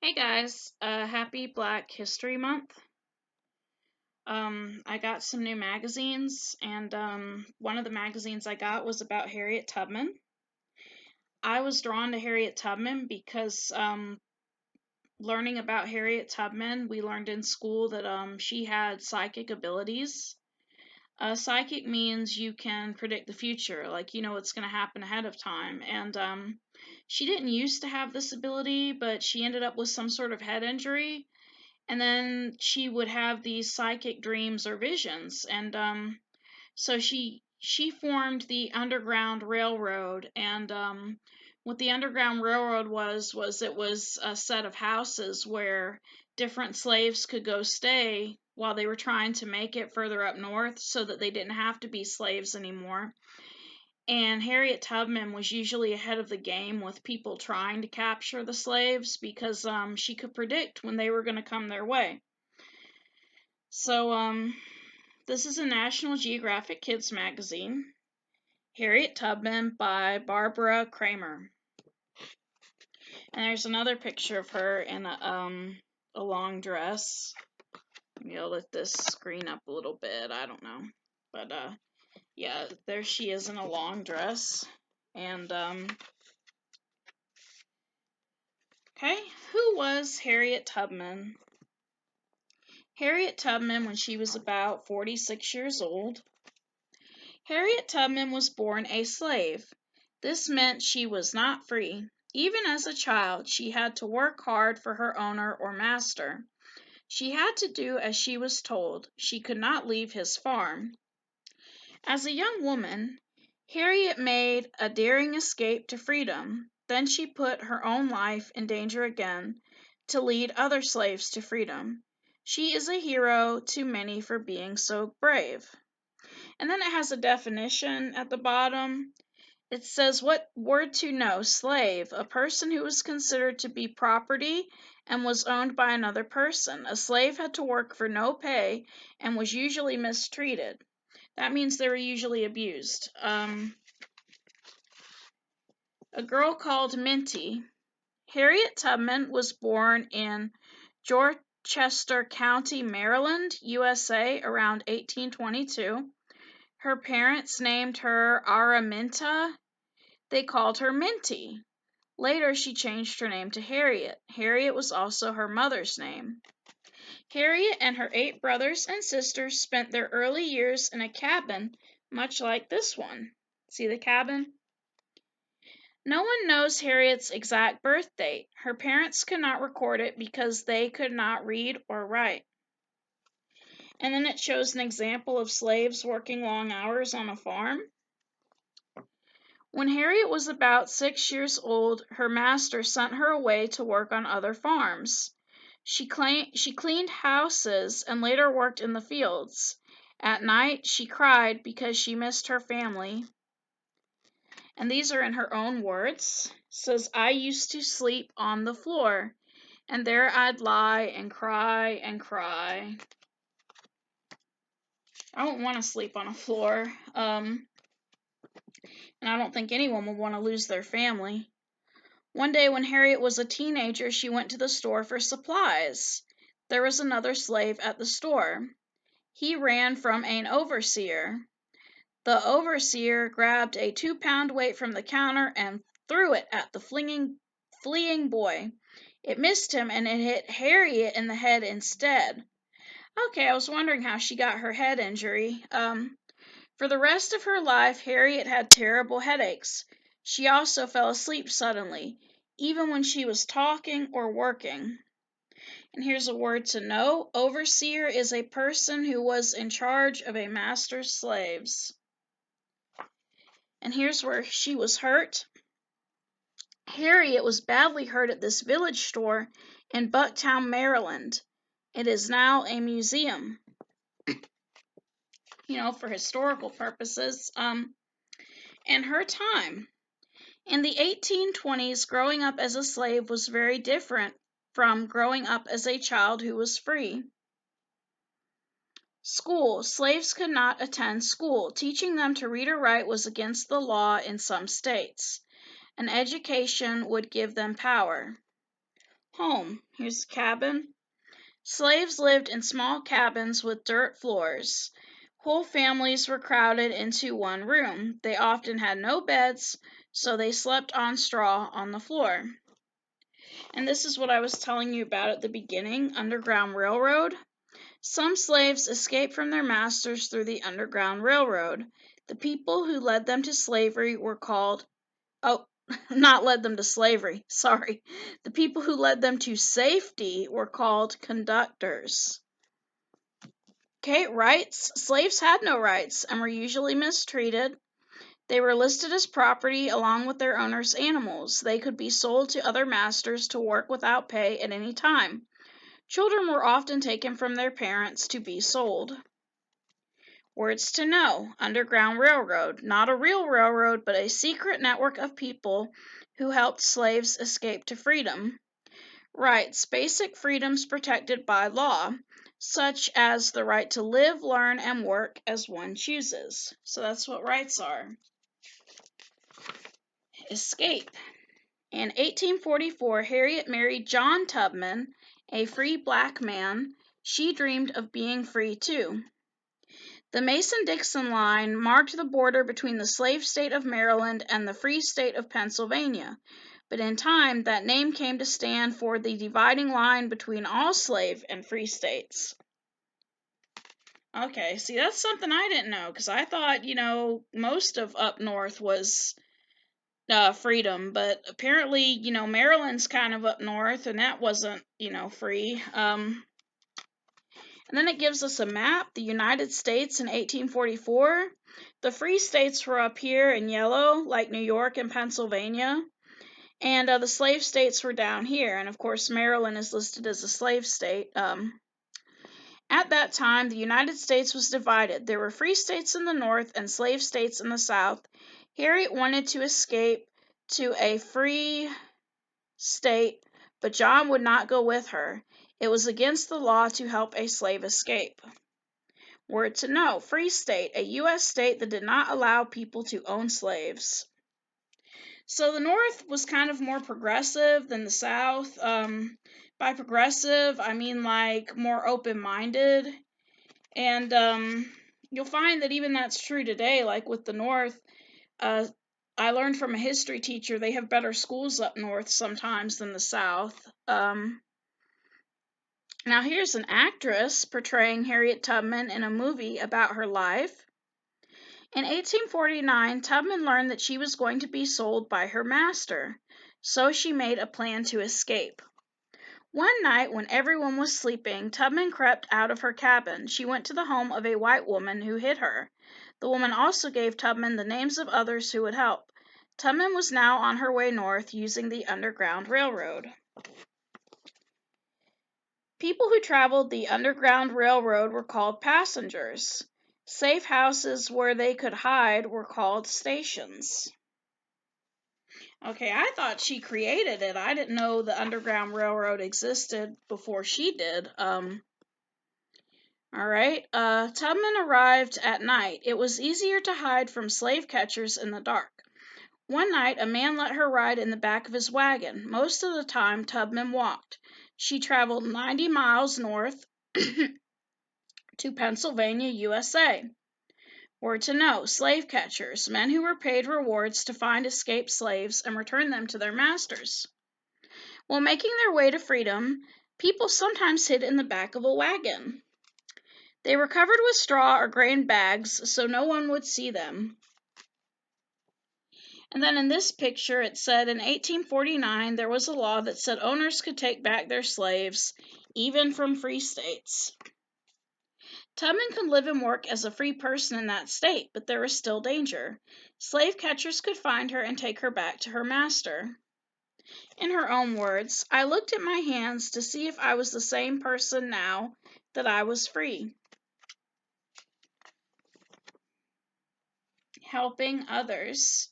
Hey guys, happy Black History Month. I got some new magazines, and one of the magazines I got was about Harriet Tubman. I was drawn to Harriet Tubman because learning about Harriet Tubman, we learned in school that she had psychic abilities. Psychic means you can predict the future, like you know what's going to happen ahead of time. And she didn't used to have this ability, but she ended up with some sort of head injury, and then she would have these psychic dreams or visions. And so she formed the Underground Railroad. And what the Underground Railroad was it was a set of houses where different slaves could go stay while they were trying to make it further up north so that they didn't have to be slaves anymore. And Harriet Tubman was usually ahead of the game with people trying to capture the slaves because she could predict when they were going to come their way. So, this is a National Geographic Kids magazine, Harriet Tubman by Barbara Kramer. And there's another picture of her in a long dress. Maybe I'll lift this screen up a little bit. I don't know, but yeah, there she is in a long dress. And okay, who was Harriet Tubman? Harriet Tubman, when she was about 46 years old. Harriet Tubman was born a slave. This meant she was not free. Even as a child, she had to work hard for her owner or master. She had to do as she was told. She could not leave his farm. As a young woman, Harriet made a daring escape to freedom. Then she put her own life in danger again to lead other slaves to freedom. She is a hero to many for being so brave. And then it has a definition at the bottom. It says, what word to know? Slave, a person who was considered to be property and was owned by another person. A slave had to work for no pay and was usually mistreated. That means they were usually abused. A girl called Minty. Harriet Tubman was born in Dorchester County, Maryland, USA, around 1822. Her parents named her Araminta. They called her Minty. Later, she changed her name to Harriet. Harriet was also her mother's name. Harriet and her 8 brothers and sisters spent their early years in a cabin much like this one. See the cabin? No one knows Harriet's exact birth date. Her parents could not record it because they could not read or write. And then it shows an example of slaves working long hours on a farm. When Harriet was about 6 years old, her master sent her away to work on other farms. She cleaned houses and later worked in the fields. At night, she cried because she missed her family. And these are in her own words. It says, I used to sleep on the floor, and there I'd lie and cry and cry. I don't want to sleep on a floor. And I don't think anyone would want to lose their family. One day when Harriet was a teenager, she went to the store for supplies. There was another slave at the store. He ran from an overseer. The overseer grabbed a 2-pound weight from the counter and threw it at the fleeing boy. It missed him and it hit Harriet in the head instead. Okay, I was wondering how she got her head injury. For the rest of her life, Harriet had terrible headaches. She also fell asleep suddenly, even when she was talking or working. And here's a word to know. Overseer is a person who was in charge of a master's slaves. And here's where she was hurt. Harriet was badly hurt at this village store in Bucktown, Maryland. It is now a museum, for historical purposes. In her time, in the 1820s, growing up as a slave was very different from growing up as a child who was free. School. Slaves could not attend school. Teaching them to read or write was against the law in some states. An education would give them power. Home. Here's a cabin. Slaves lived in small cabins with dirt floors. Whole families were crowded into one room. They often had no beds, so they slept on straw on the floor. And this is what I was telling you about at the beginning, Underground Railroad. Some slaves escaped from their masters through the Underground Railroad. The people who led them to slavery were called, oh, not led them to slavery, sorry. The people who led them to safety were called conductors. Okay, rights. Slaves had no rights and were usually mistreated. They were listed as property along with their owners' animals. They could be sold to other masters to work without pay at any time. Children were often taken from their parents to be sold. Words to know. Underground Railroad. Not a real railroad, but a secret network of people who helped slaves escape to freedom. Rights. Basic freedoms protected by law, such as the right to live, learn, and work as one chooses. So that's what rights are. Escape. In 1844, Harriet married John Tubman, a free black man. She dreamed of being free too. The Mason-Dixon line marked the border between the slave state of Maryland and the free state of Pennsylvania, but in time that name came to stand for the dividing line between all slave and free states. Okay, see, that's something I didn't know, because I thought, most of up north was freedom, but apparently, Maryland's kind of up north, and that wasn't, free. And then it gives us a map, the United States in 1844. The free states were up here in yellow, like New York and Pennsylvania, and the slave states were down here, and of course Maryland is listed as a slave state. At that time, the United States was divided. There were free states in the north and slave states in the south. Harriet wanted to escape to a free state, but John would not go with her. It was against the law to help a slave escape. Word to know. Free state, a U.S. state that did not allow people to own slaves. So the North was kind of more progressive than the South. By progressive, I mean like more open-minded. And you'll find that even that's true today, like with the North. I learned from a history teacher they have better schools up north sometimes than the South. Now here's an actress portraying Harriet Tubman in a movie about her life. In 1849, Tubman learned that she was going to be sold by her master, so she made a plan to escape. One night, when everyone was sleeping, Tubman crept out of her cabin. She went to the home of a white woman who hid her. The woman also gave Tubman the names of others who would help. Tubman was now on her way north using the Underground Railroad. People who traveled the Underground Railroad were called passengers. Safe houses where they could hide were called stations. Okay, I thought she created it. I didn't know the Underground Railroad existed before she did. All right. Tubman arrived at night. It was easier to hide from slave catchers in the dark. One night, a man let her ride in the back of his wagon. Most of the time, Tubman walked. She traveled 90 miles north to Pennsylvania, USA. Were to know, slave catchers, men who were paid rewards to find escaped slaves and return them to their masters. While making their way to freedom, people sometimes hid in the back of a wagon. They were covered with straw or grain bags so no one would see them. And then in this picture it said in 1849 there was a law that said owners could take back their slaves, even from free states. Tubman could live and work as a free person in that state, but there was still danger. Slave catchers could find her and take her back to her master. In her own words, I looked at my hands to see if I was the same person now that I was free. Helping others.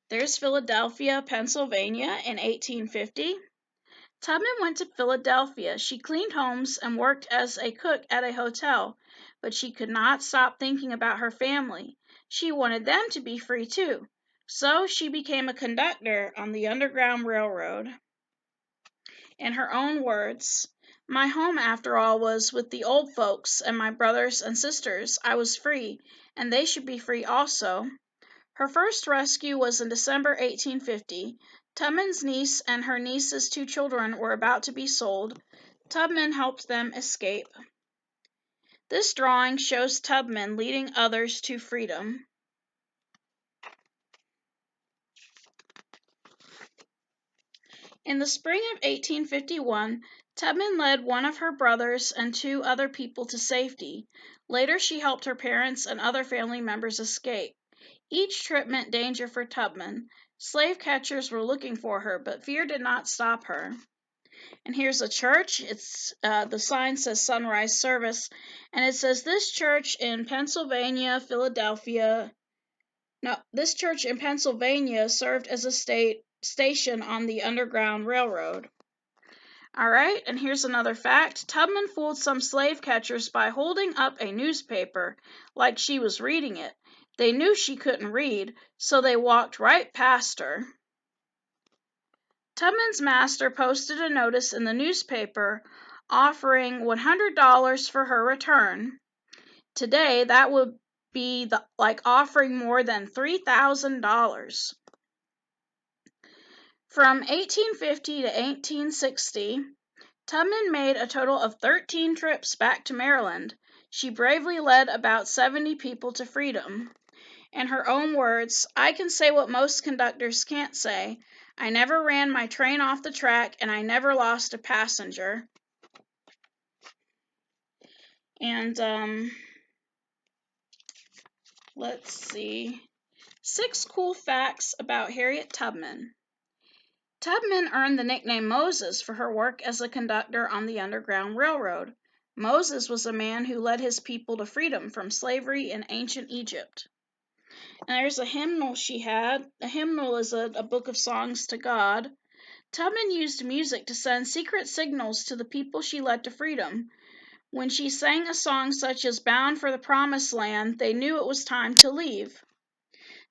There's Philadelphia, Pennsylvania in 1850. Tubman went to Philadelphia. She cleaned homes and worked as a cook at a hotel, but she could not stop thinking about her family. She wanted them to be free too, so she became a conductor on the Underground Railroad. In her own words, "My home, after all, was with the old folks and my brothers and sisters. I was free, and they should be free also." Her first rescue was in December 1850. Tubman's niece and her niece's two children were about to be sold. Tubman helped them escape. This drawing shows Tubman leading others to freedom. In the spring of 1851, Tubman led one of her brothers and two other people to safety. Later, she helped her parents and other family members escape. Each trip meant danger for Tubman. Slave catchers were looking for her, but fear did not stop her. And here's a church. The sign says Sunrise Service, and it says this church in Pennsylvania served as a station on the Underground Railroad. All right, and here's another fact. Tubman fooled some slave catchers by holding up a newspaper like she was reading it. They knew she couldn't read, so they walked right past her. Tubman's master posted a notice in the newspaper offering $100 for her return. Today, that would be like offering more than $3,000. From 1850 to 1860, Tubman made a total of 13 trips back to Maryland. She bravely led about 70 people to freedom. In her own words, "I can say what most conductors can't say. I never ran my train off the track, and I never lost a passenger." And let's see. 6 cool facts about Harriet Tubman. Tubman earned the nickname Moses for her work as a conductor on the Underground Railroad. Moses was a man who led his people to freedom from slavery in ancient Egypt. And there's a hymnal she had. A hymnal is a book of songs to God. Tubman used music to send secret signals to the people she led to freedom. When she sang a song such as "Bound for the Promised Land," they knew it was time to leave.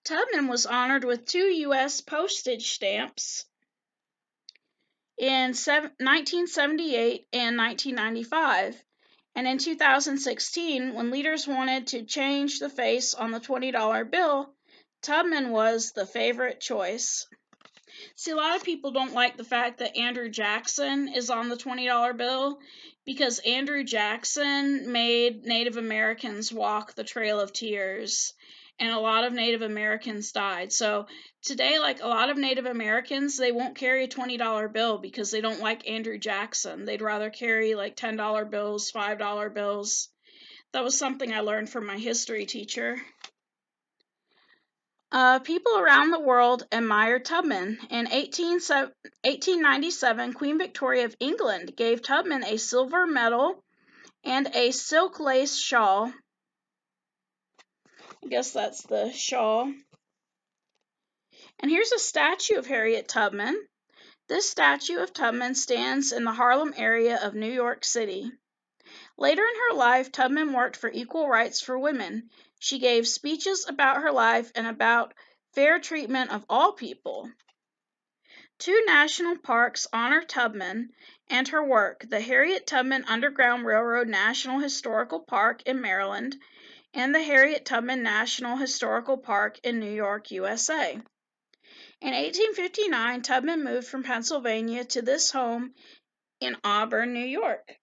Tubman was honored with 2 U.S. postage stamps in 1978 and 1995. And in 2016, when leaders wanted to change the face on the $20 bill, Tubman was the favorite choice. See, a lot of people don't like the fact that Andrew Jackson is on the $20 bill because Andrew Jackson made Native Americans walk the Trail of Tears, and a lot of Native Americans died. So today, like a lot of Native Americans, they won't carry a $20 bill because they don't like Andrew Jackson. They'd rather carry like $10 bills, $5 bills. That was something I learned from my history teacher. People around the world admire Tubman. In 1897, Queen Victoria of England gave Tubman a silver medal and a silk lace shawl. I guess that's the shawl. And here's a statue of Harriet Tubman. This statue of Tubman stands in the Harlem area of New York City. Later in her life, Tubman worked for equal rights for women. She gave speeches about her life and about fair treatment of all people. 2 national parks honor Tubman and her work: the Harriet Tubman Underground Railroad National Historical Park in Maryland and the Harriet Tubman National Historical Park in New York, USA. In 1859, Tubman moved from Pennsylvania to this home in Auburn, New York.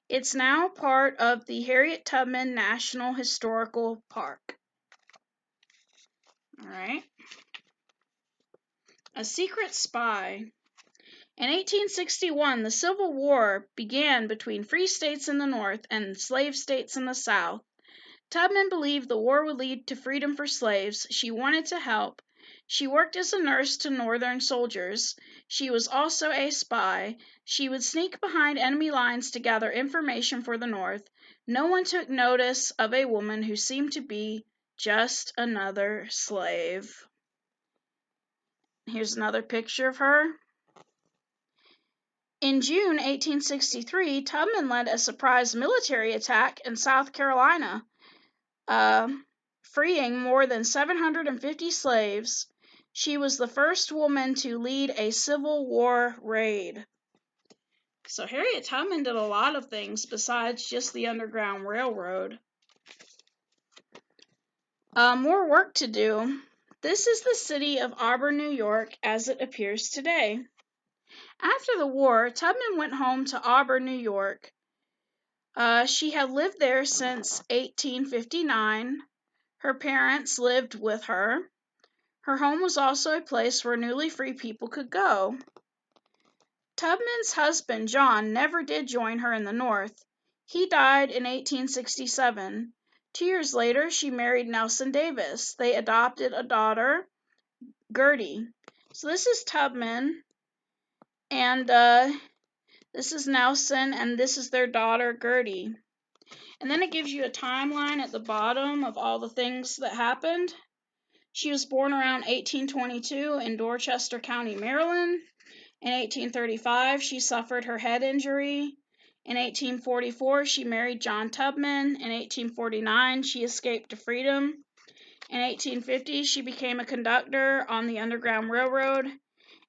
It's now part of the Harriet Tubman National Historical Park. All right. A secret spy. In 1861, the Civil War began between free states in the North and slave states in the South. Tubman believed the war would lead to freedom for slaves. She wanted to help. She worked as a nurse to Northern soldiers. She was also a spy. She would sneak behind enemy lines to gather information for the North. No one took notice of a woman who seemed to be just another slave. Here's another picture of her. In June 1863, Tubman led a surprise military attack in South Carolina, freeing more than 750 slaves. She was the first woman to lead a Civil War raid. So Harriet Tubman did a lot of things besides just the Underground Railroad. More work to do. This is the city of Auburn, New York, as it appears today. After the war, Tubman went home to Auburn, New York. She had lived there since 1859. Her parents lived with her. Her home was also a place where newly free people could go. Tubman's husband, John, never did join her in the North. He died in 1867. 2 years later, she married Nelson Davis. They adopted a daughter, Gertie. So this is Tubman, and this is Nelson, and this is their daughter, Gertie. And then it gives you a timeline at the bottom of all the things that happened. She was born around 1822 in Dorchester County, Maryland. In 1835, she suffered her head injury. In 1844, she married John Tubman. In 1849, she escaped to freedom. In 1850, she became a conductor on the Underground Railroad.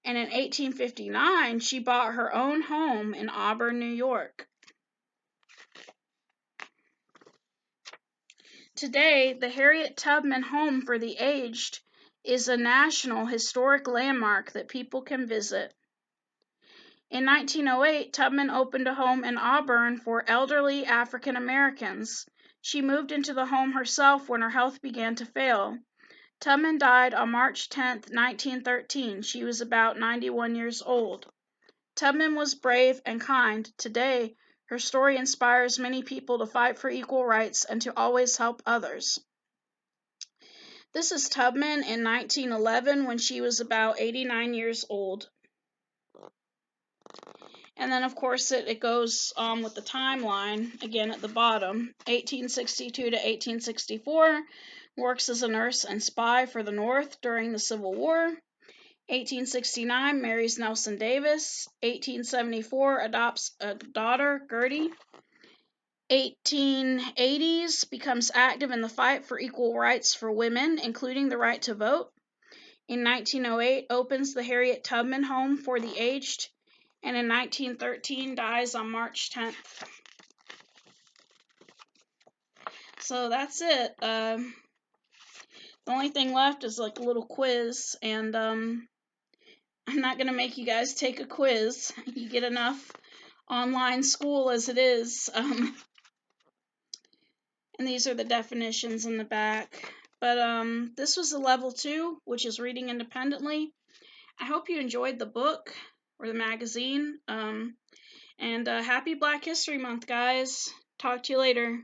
And in 1859, she bought her own home in Auburn, New York. Today, the Harriet Tubman Home for the Aged is a national historic landmark that people can visit. In 1908, Tubman opened a home in Auburn for elderly African Americans. She moved into the home herself when her health began to fail. Tubman died on March 10, 1913. She was about 91 years old. Tubman was brave and kind. Today, her story inspires many people to fight for equal rights and to always help others. This is Tubman in 1911 when she was about 89 years old. And then, of course, it goes with the timeline again at the bottom. 1862 to 1864, works as a nurse and spy for the North during the Civil War. 1869, marries Nelson Davis. 1874, adopts a daughter, Gertie. 1880s, becomes active in the fight for equal rights for women, including the right to vote. In 1908, opens the Harriet Tubman Home for the Aged. And in 1913, dies on March 10th. So that's it. The only thing left is like a little quiz, and I'm not going to make you guys take a quiz. You get enough online school as it is. And these are the definitions in the back. But this was a level 2, which is reading independently. I hope you enjoyed the book or the magazine. And happy Black History Month, guys. Talk to you later.